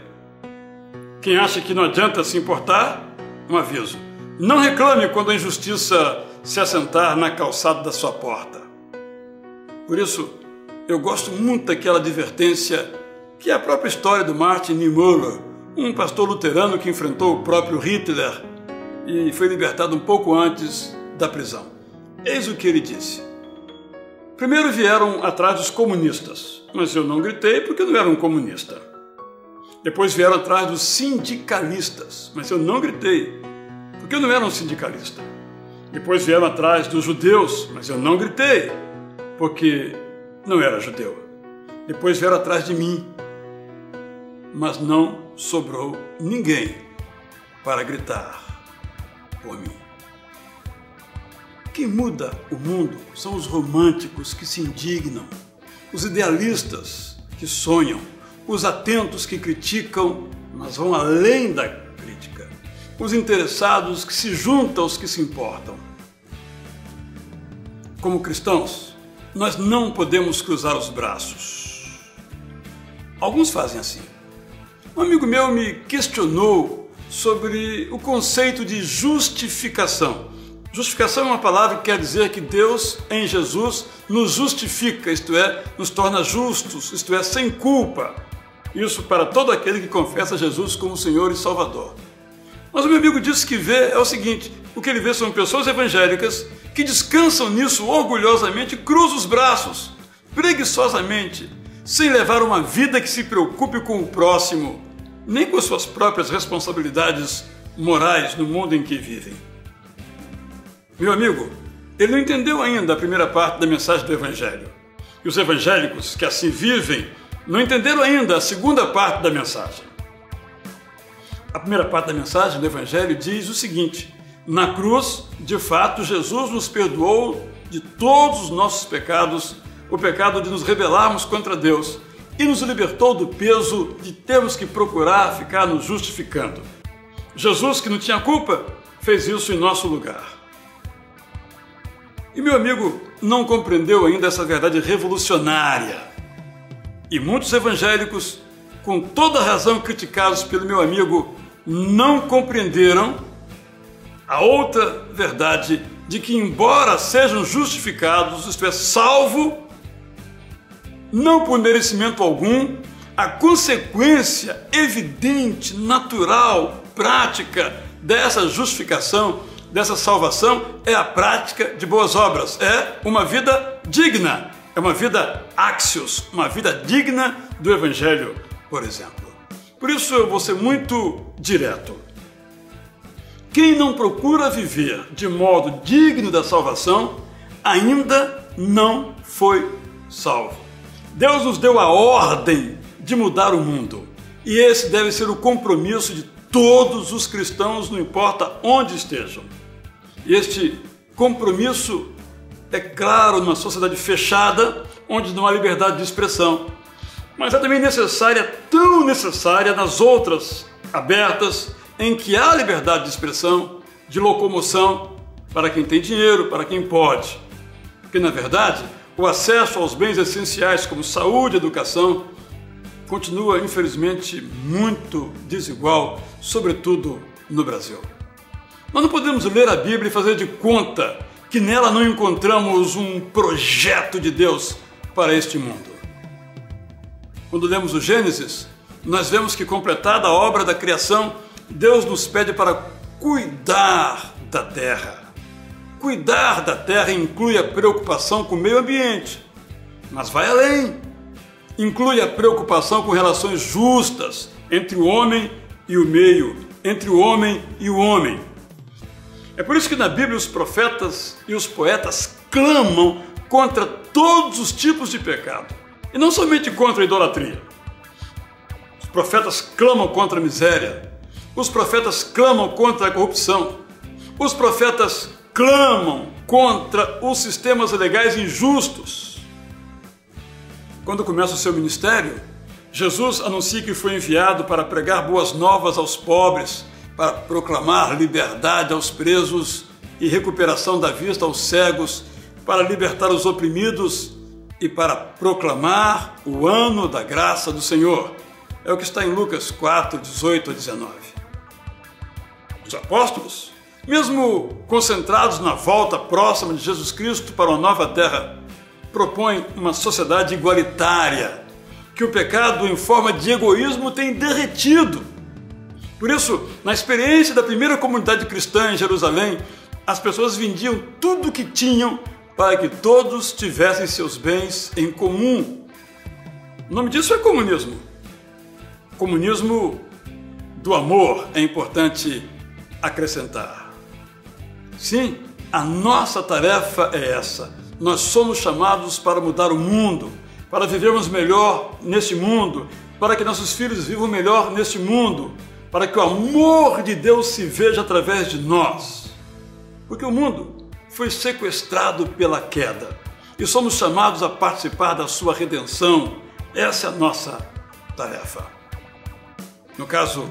Quem acha que não adianta se importar, um aviso: não reclame quando a injustiça se assentar na calçada da sua porta. Por isso, eu gosto muito daquela advertência que é a própria história do Martin Niemöller, um pastor luterano que enfrentou o próprio Hitler e foi libertado um pouco antes da prisão. Eis o que ele disse: primeiro vieram atrás dos comunistas, mas eu não gritei porque eu não era um comunista. Depois vieram atrás dos sindicalistas, mas eu não gritei porque eu não era um sindicalista. Depois vieram atrás dos judeus, mas eu não gritei porque não era judeu. Depois vieram atrás de mim, mas não sobrou ninguém para gritar por mim. Quem muda o mundo são os românticos que se indignam, os idealistas que sonham, os atentos que criticam, mas vão além da crítica, os interessados que se juntam aos que se importam. Como cristãos, nós não podemos cruzar os braços. Alguns fazem assim. Um amigo meu me questionou sobre o conceito de justificação. Justificação é uma palavra que quer dizer que Deus, em Jesus, nos justifica, isto é, nos torna justos, isto é, sem culpa. Isso para todo aquele que confessa Jesus como Senhor e Salvador. Mas o meu amigo disse que vê é o seguinte: o que ele vê são pessoas evangélicas que descansam nisso orgulhosamente, cruzam os braços, preguiçosamente, sem levar uma vida que se preocupe com o próximo, nem com suas próprias responsabilidades morais no mundo em que vivem. Meu amigo, ele não entendeu ainda a primeira parte da mensagem do Evangelho. E os evangélicos que assim vivem não entenderam ainda a segunda parte da mensagem. A primeira parte da mensagem do Evangelho diz o seguinte: na cruz, de fato, Jesus nos perdoou de todos os nossos pecados, o pecado de nos rebelarmos contra Deus, e nos libertou do peso de termos que procurar ficar nos justificando. Jesus, que não tinha culpa, fez isso em nosso lugar. E meu amigo não compreendeu ainda essa verdade revolucionária. E muitos evangélicos, com toda razão criticados pelo meu amigo, não compreenderam a outra verdade de que, embora sejam justificados, isto é, salvo, não por merecimento algum, a consequência evidente, natural, prática dessa justificação, dessa salvação, é a prática de boas obras, é uma vida digna, é uma vida axios, uma vida digna do Evangelho, por exemplo. Por isso eu vou ser muito direto. Quem não procura viver de modo digno da salvação, ainda não foi salvo. Deus nos deu a ordem de mudar o mundo, e esse deve ser o compromisso de todos os cristãos, não importa onde estejam. E este compromisso é claro numa sociedade fechada, onde não há liberdade de expressão, mas é também necessária, tão necessária nas outras abertas, em que há liberdade de expressão, de locomoção, para quem tem dinheiro, para quem pode. Porque, na verdade, o acesso aos bens essenciais como saúde e educação continua, infelizmente, muito desigual, sobretudo no Brasil. Nós não podemos ler a Bíblia e fazer de conta que nela não encontramos um projeto de Deus para este mundo. Quando lemos o Gênesis, nós vemos que, completada a obra da criação, Deus nos pede para cuidar da terra. Cuidar da terra inclui a preocupação com o meio ambiente, mas vai além. Inclui a preocupação com relações justas entre o homem e o meio, entre o homem e o homem. É por isso que na Bíblia os profetas e os poetas clamam contra todos os tipos de pecado, e não somente contra a idolatria. Os profetas clamam contra a miséria, os profetas clamam contra a corrupção, os profetas clamam contra os sistemas legais injustos. Quando começa o seu ministério, Jesus anuncia que foi enviado para pregar boas novas aos pobres, para proclamar liberdade aos presos e recuperação da vista aos cegos, para libertar os oprimidos e para proclamar o ano da graça do Senhor. É o que está em Lucas 4, 18 a 19. Os apóstolos, mesmo concentrados na volta próxima de Jesus Cristo para uma nova terra, propõem uma sociedade igualitária, que o pecado em forma de egoísmo tem derretido. Por isso, na experiência da primeira comunidade cristã em Jerusalém, as pessoas vendiam tudo o que tinham para que todos tivessem seus bens em comum. O nome disso é comunismo. Comunismo do amor, é importante acrescentar. Sim, a nossa tarefa é essa. Nós somos chamados para mudar o mundo, para vivermos melhor neste mundo, para que nossos filhos vivam melhor neste mundo, para que o amor de Deus se veja através de nós. Porque o mundo foi sequestrado pela queda e somos chamados a participar da sua redenção. Essa é a nossa tarefa. No caso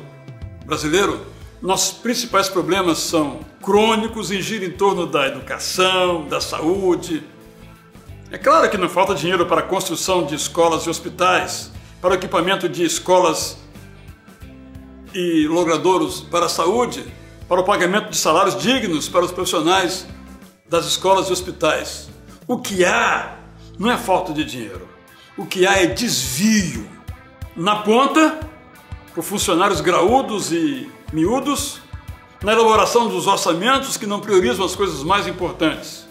brasileiro, nossos principais problemas são crônicos e giram em torno da educação, da saúde. É claro que não falta dinheiro para a construção de escolas e hospitais, para o equipamento de escolas e logradouros para a saúde, para o pagamento de salários dignos para os profissionais das escolas e hospitais. O que há não é falta de dinheiro. O que há é desvio. Na ponta, por funcionários graúdos e miúdos, na elaboração dos orçamentos que não priorizam as coisas mais importantes.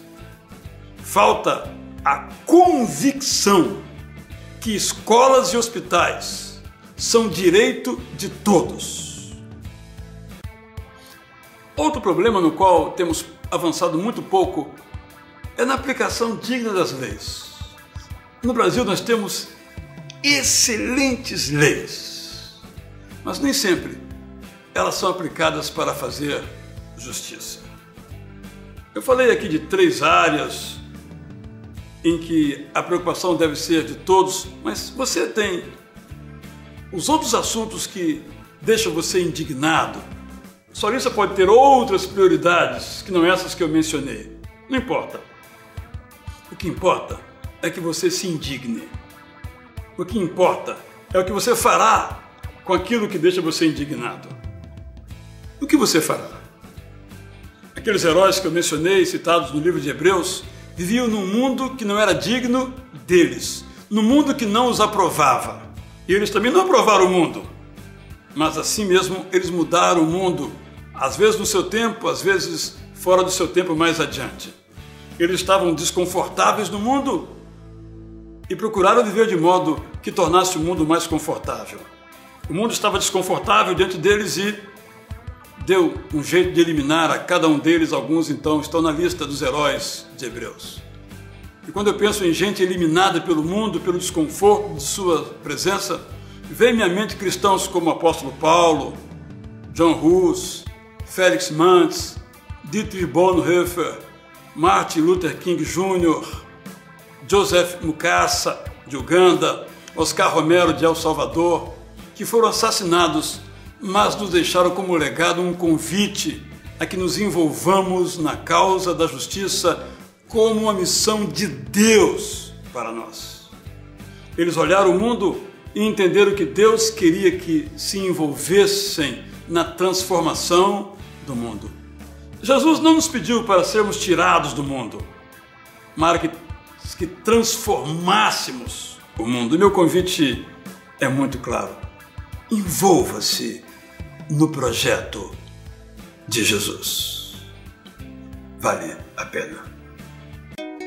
Falta a convicção que escolas e hospitais são direito de todos. Outro problema no qual temos avançado muito pouco é na aplicação digna das leis. No Brasil nós temos excelentes leis, mas nem sempre elas são aplicadas para fazer justiça. Eu falei aqui de 3 áreas em que a preocupação deve ser de todos, mas você tem os outros assuntos que deixam você indignado. Sua lista pode ter outras prioridades que não essas que eu mencionei. Não importa. O que importa é que você se indigne. O que importa é o que você fará com aquilo que deixa você indignado. O que você fará? Aqueles heróis que eu mencionei, citados no livro de Hebreus, viviam num mundo que não era digno deles, num mundo que não os aprovava. E eles também não aprovaram o mundo, mas assim mesmo eles mudaram o mundo, às vezes no seu tempo, às vezes fora do seu tempo mais adiante. Eles estavam desconfortáveis no mundo e procuraram viver de modo que tornasse o mundo mais confortável. O mundo estava desconfortável diante deles e deu um jeito de eliminar a cada um deles. Alguns então estão na lista dos heróis de Hebreus. E quando eu penso em gente eliminada pelo mundo, pelo desconforto de sua presença, vem-me à mente cristãos como o apóstolo Paulo, John Hus, Félix Manz, Dietrich Bonhoeffer, Martin Luther King Jr., Joseph Mukasa, de Uganda, Oscar Romero, de El Salvador, que foram assassinados, mas nos deixaram como legado um convite a que nos envolvamos na causa da justiça como uma missão de Deus para nós. Eles olharam o mundo e entenderam que Deus queria que se envolvessem na transformação do mundo. Jesus não nos pediu para sermos tirados do mundo, mas que transformássemos o mundo. E meu convite é muito claro. Envolva-se no projeto de Jesus. Vale a pena.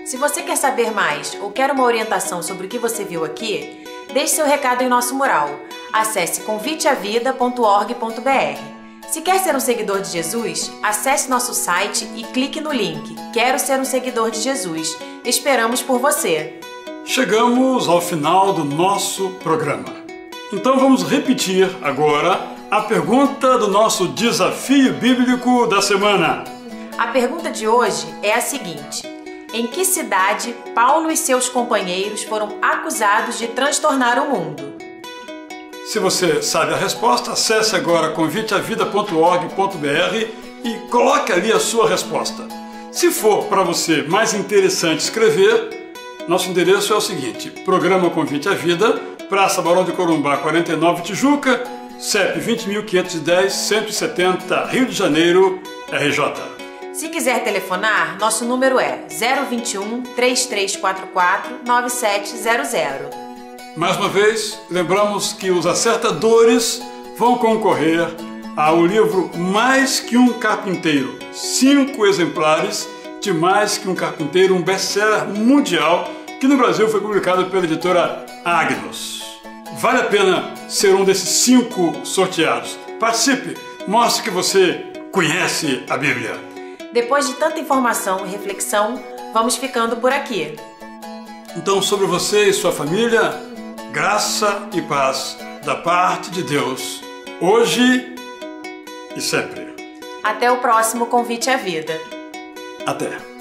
Se você quer saber mais ou quer uma orientação sobre o que você viu aqui, deixe seu recado em nosso mural. Acesse conviteavida.org.br. Se quer ser um seguidor de Jesus, acesse nosso site e clique no link Quero ser um seguidor de Jesus. Esperamos por você. Chegamos ao final do nosso programa. Então vamos repetir agora a pergunta do nosso desafio bíblico da semana. A pergunta de hoje é a seguinte: em que cidade Paulo e seus companheiros foram acusados de transtornar o mundo? Se você sabe a resposta, acesse agora conviteavida.org.br e coloque ali a sua resposta. Se for para você mais interessante escrever, nosso endereço é o seguinte: Programa Convite à Vida, Praça Barão de Corumbá, 49, Tijuca, CEP 20.510-170, Rio de Janeiro, RJ. Se quiser telefonar, nosso número é 021 3344 9700. Mais uma vez, lembramos que os acertadores vão concorrer ao livro Mais que um Carpinteiro. 5 exemplares de Mais que um Carpinteiro, um best-seller mundial que no Brasil foi publicado pela editora Agnus. Vale a pena ser um desses 5 sorteados. Participe, mostre que você conhece a Bíblia. Depois de tanta informação e reflexão, vamos ficando por aqui. Então, sobre você e sua família, graça e paz da parte de Deus, hoje e sempre. Até o próximo Convite à Vida. Até.